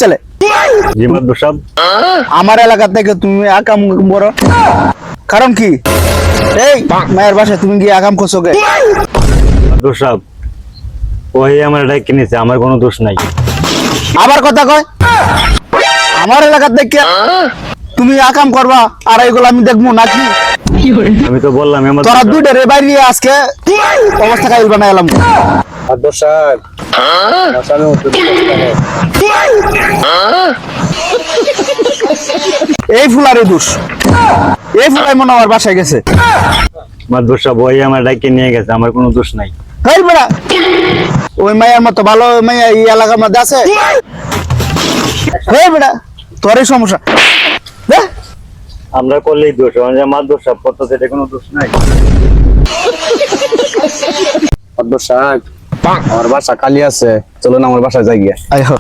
ছেলে। জি মাদবর সাহেব। আমার এলাকা থেকে তুমি আকাম বড় কারণ কি? এই মায়ের বাসায় তুমি গিয়ে আকাম করছো কে? মাদবর সাহেব, ওই আমার ডাইকে নিয়েছে, আমার কোনো দোষ নাই। আবার কথা কয়, আমার এলাকা থেকে তুমি আকাম করবা আর এইগুলো আমি দেখবো নাকি? আমি তো বললাম তোরা দুইটা রে বাইরে আজকে অবস্থা খাইল বানাই এলাম। মাদবর সাহেব, আসামি হতে এই ফুলারে দোষ, এই ফুলাই মনে আমার বাসায় গেছে। মাদবর সাহেব, ওই আমার ডাইকে নিয়ে গেছে, আমার কোনো দোষ নাই। হেই বেড়া, ওই মায়ের মতো ভালো মাইয়া এই এলাকার মধ্যে আছে? হেই বেড়া, তোরই সমস্যা। দেখ, আমরা করলেই দোষ, মাদবর সাহেব করতেছে, এটা কোনো দোষ নাই। মাদবর সাহেব, আমার বাসা খালি আছে, চলুন আমার বাসায় যাই গিয়া। আয় হো।